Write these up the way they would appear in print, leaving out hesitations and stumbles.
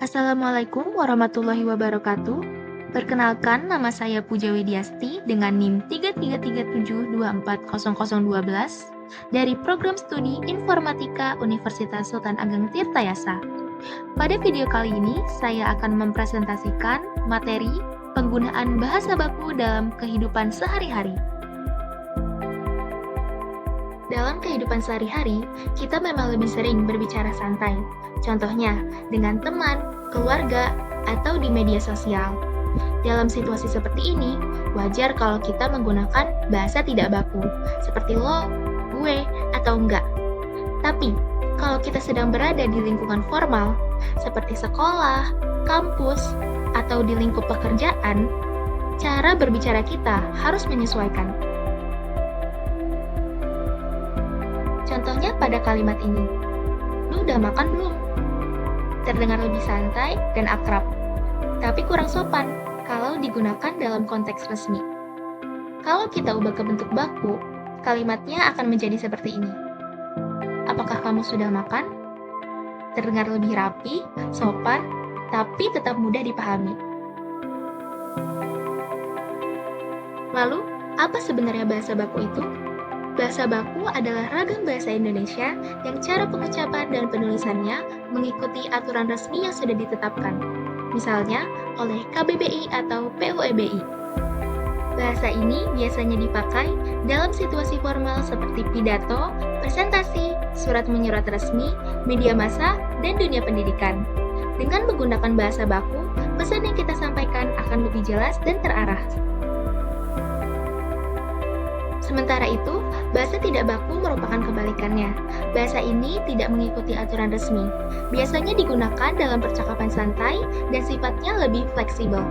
Assalamualaikum warahmatullahi wabarakatuh. Perkenalkan, nama saya Puja Widiasti dengan NIM 3337240012 dari Program Studi Informatika Universitas Sultan Ageng Tirtayasa. Pada video kali ini, saya akan mempresentasikan materi penggunaan bahasa baku dalam kehidupan sehari-hari. Dalam kehidupan sehari-hari, kita memang lebih sering berbicara santai. Contohnya, dengan teman, keluarga, atau di media sosial. Dalam situasi seperti ini, wajar kalau kita menggunakan bahasa tidak baku, seperti lo, gue, atau enggak. Tapi, kalau kita sedang berada di lingkungan formal, seperti sekolah, kampus, atau di lingkup pekerjaan, cara berbicara kita harus menyesuaikan. Contohnya pada kalimat ini, "Lu udah makan belum?" Terdengar lebih santai dan akrab, tapi kurang sopan kalau digunakan dalam konteks resmi. Kalau kita ubah ke bentuk baku, kalimatnya akan menjadi seperti ini. "Apakah kamu sudah makan?" Terdengar lebih rapi, sopan, tapi tetap mudah dipahami. Lalu, apa sebenarnya bahasa baku itu? Bahasa baku adalah ragam bahasa Indonesia yang cara pengucapan dan penulisannya mengikuti aturan resmi yang sudah ditetapkan, misalnya oleh KBBI atau PUEBI. Bahasa ini biasanya dipakai dalam situasi formal seperti pidato, presentasi, surat menyurat resmi, media massa, dan dunia pendidikan. Dengan menggunakan bahasa baku, pesan yang kita sampaikan akan lebih jelas dan terarah. Sementara itu, bahasa tidak baku merupakan kebalikannya. Bahasa ini tidak mengikuti aturan resmi. Biasanya digunakan dalam percakapan santai dan sifatnya lebih fleksibel.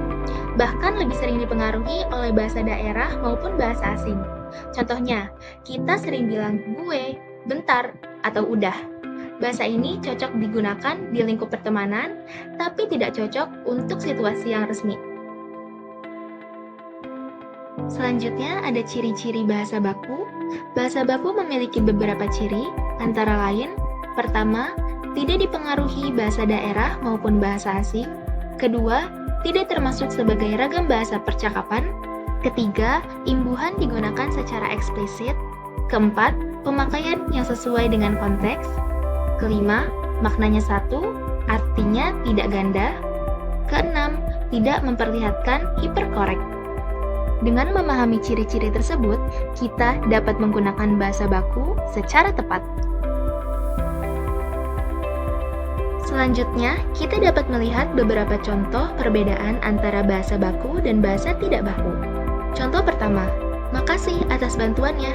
Bahkan lebih sering dipengaruhi oleh bahasa daerah maupun bahasa asing. Contohnya, kita sering bilang gue, bentar, atau udah. Bahasa ini cocok digunakan di lingkup pertemanan, tapi tidak cocok untuk situasi yang resmi. Selanjutnya ada ciri-ciri bahasa baku. Bahasa baku memiliki beberapa ciri, antara lain, pertama, tidak dipengaruhi bahasa daerah maupun bahasa asing. Kedua, tidak termasuk sebagai ragam bahasa percakapan. Ketiga, imbuhan digunakan secara eksplisit. Keempat, pemakaian yang sesuai dengan konteks. Kelima, maknanya satu, artinya tidak ganda. Keenam, tidak memperlihatkan hiperkorek. Dengan memahami ciri-ciri tersebut, kita dapat menggunakan bahasa baku secara tepat. Selanjutnya, kita dapat melihat beberapa contoh perbedaan antara bahasa baku dan bahasa tidak baku. Contoh pertama, "Makasih atas bantuannya"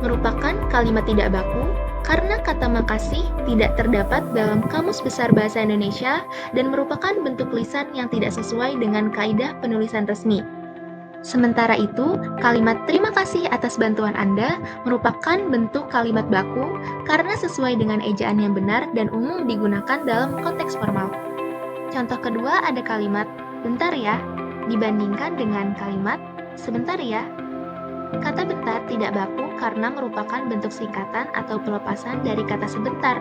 merupakan kalimat tidak baku karena kata makasih tidak terdapat dalam Kamus Besar Bahasa Indonesia dan merupakan bentuk lisan yang tidak sesuai dengan kaidah penulisan resmi. Sementara itu, kalimat "terima kasih atas bantuan Anda" merupakan bentuk kalimat baku karena sesuai dengan ejaan yang benar dan umum digunakan dalam konteks formal. Contoh kedua ada kalimat "bentar ya" dibandingkan dengan kalimat "sebentar ya". Kata bentar tidak baku karena merupakan bentuk singkatan atau pelepasan dari kata sebentar.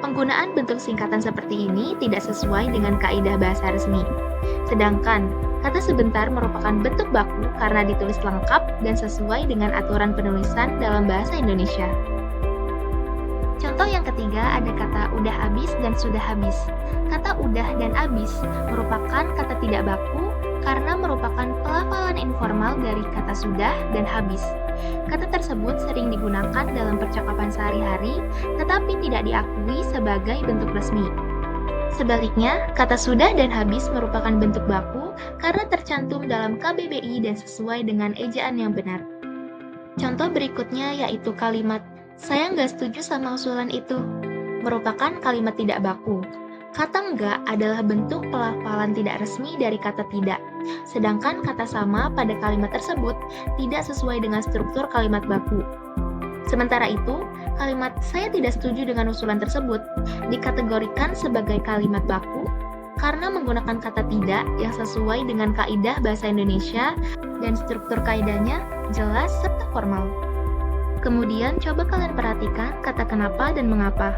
Penggunaan bentuk singkatan seperti ini tidak sesuai dengan kaidah bahasa resmi. Sedangkan kata sebentar merupakan bentuk baku karena ditulis lengkap dan sesuai dengan aturan penulisan dalam bahasa Indonesia. Contoh yang ketiga ada kata udah habis dan sudah habis. Kata udah dan habis merupakan kata tidak baku karena merupakan pelafalan informal dari kata sudah dan habis. Kata tersebut sering digunakan dalam percakapan sehari-hari, tetapi tidak diakui sebagai bentuk resmi. Sebaliknya, kata sudah dan habis merupakan bentuk baku karena tercantum dalam KBBI dan sesuai dengan ejaan yang benar. Contoh berikutnya yaitu kalimat "saya nggak setuju sama usulan itu" merupakan kalimat tidak baku. Kata enggak adalah bentuk pelafalan tidak resmi dari kata tidak, sedangkan kata sama pada kalimat tersebut tidak sesuai dengan struktur kalimat baku. Sementara itu, kalimat "saya tidak setuju dengan usulan tersebut" dikategorikan sebagai kalimat baku karena menggunakan kata tidak yang sesuai dengan kaidah bahasa Indonesia dan struktur kaidahnya jelas serta formal. Kemudian coba kalian perhatikan kata kenapa dan mengapa.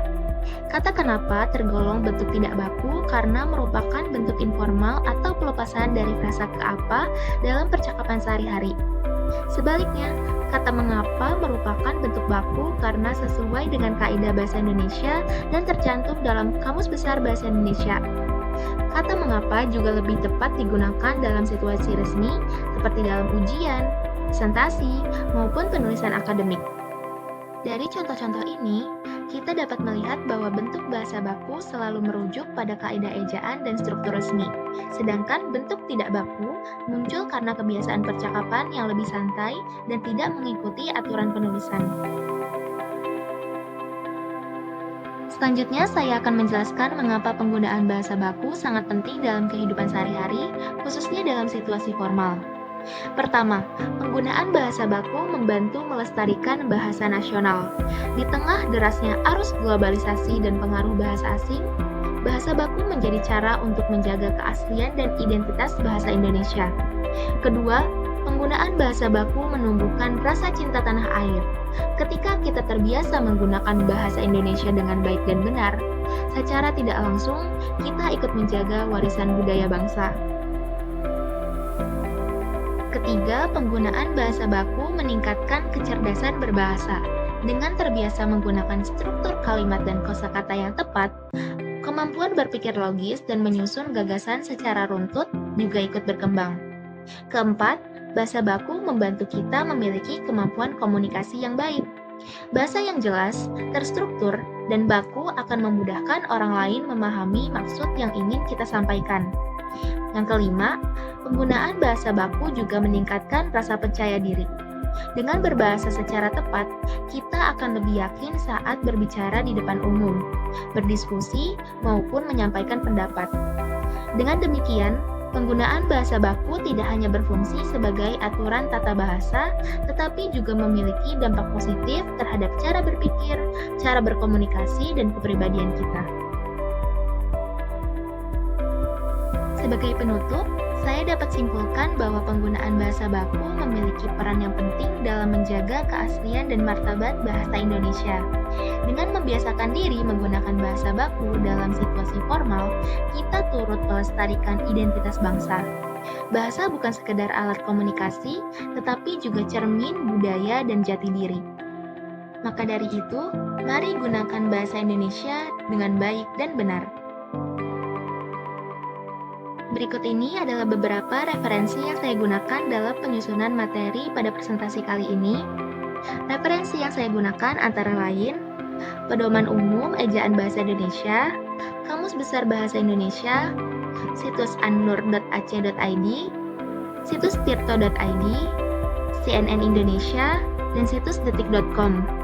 Kata kenapa tergolong bentuk tidak baku karena merupakan bentuk informal atau pelepasan dari frasa ke apa dalam percakapan sehari-hari. Sebaliknya, kata mengapa merupakan bentuk baku karena sesuai dengan kaidah bahasa Indonesia dan tercantum dalam Kamus Besar Bahasa Indonesia. Kata mengapa juga lebih tepat digunakan dalam situasi resmi seperti dalam ujian, presentasi, maupun penulisan akademik. Dari contoh-contoh ini, kita dapat melihat bahwa bentuk bahasa baku selalu merujuk pada kaidah ejaan dan struktur resmi, sedangkan bentuk tidak baku muncul karena kebiasaan percakapan yang lebih santai dan tidak mengikuti aturan penulisan. Selanjutnya, saya akan menjelaskan mengapa penggunaan bahasa baku sangat penting dalam kehidupan sehari-hari, khususnya dalam situasi formal. Pertama, penggunaan bahasa baku membantu melestarikan bahasa nasional. Di tengah derasnya arus globalisasi dan pengaruh bahasa asing, bahasa baku menjadi cara untuk menjaga keaslian dan identitas bahasa Indonesia. Kedua, penggunaan bahasa baku menumbuhkan rasa cinta tanah air. Ketika kita terbiasa menggunakan bahasa Indonesia dengan baik dan benar, secara tidak langsung kita ikut menjaga warisan budaya bangsa. Ketiga, penggunaan bahasa baku meningkatkan kecerdasan berbahasa. Dengan terbiasa menggunakan struktur kalimat dan kosakata yang tepat, kemampuan berpikir logis dan menyusun gagasan secara runtut juga ikut berkembang. Keempat, bahasa baku membantu kita memiliki kemampuan komunikasi yang baik. Bahasa yang jelas, terstruktur, dan baku akan memudahkan orang lain memahami maksud yang ingin kita sampaikan. Yang kelima, penggunaan bahasa baku juga meningkatkan rasa percaya diri. Dengan berbahasa secara tepat, kita akan lebih yakin saat berbicara di depan umum, berdiskusi, maupun menyampaikan pendapat. Dengan demikian, penggunaan bahasa baku tidak hanya berfungsi sebagai aturan tata bahasa, tetapi juga memiliki dampak positif terhadap cara berpikir, cara berkomunikasi, dan kepribadian kita. Sebagai penutup, saya dapat simpulkan bahwa penggunaan bahasa baku memiliki peran yang penting dalam menjaga keaslian dan martabat bahasa Indonesia. Dengan membiasakan diri menggunakan bahasa baku dalam situasi formal, kita turut melestarikan identitas bangsa. Bahasa bukan sekedar alat komunikasi, tetapi juga cermin budaya dan jati diri. Maka dari itu, mari gunakan bahasa Indonesia dengan baik dan benar. Berikut ini adalah beberapa referensi yang saya gunakan dalam penyusunan materi pada presentasi kali ini. Referensi yang saya gunakan antara lain Pedoman Umum Ejaan Bahasa Indonesia, Kamus Besar Bahasa Indonesia, situs annur.ac.id, situs tirto.id, CNN Indonesia, dan situs detik.com.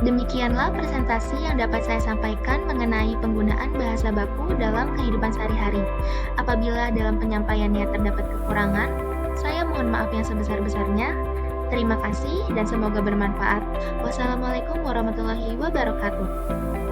Demikianlah presentasi yang dapat saya sampaikan mengenai penggunaan bahasa baku dalam kehidupan sehari-hari. Apabila dalam penyampaiannya terdapat kekurangan, saya mohon maaf yang sebesar-besarnya. Terima kasih dan semoga bermanfaat. Wassalamualaikum warahmatullahi wabarakatuh.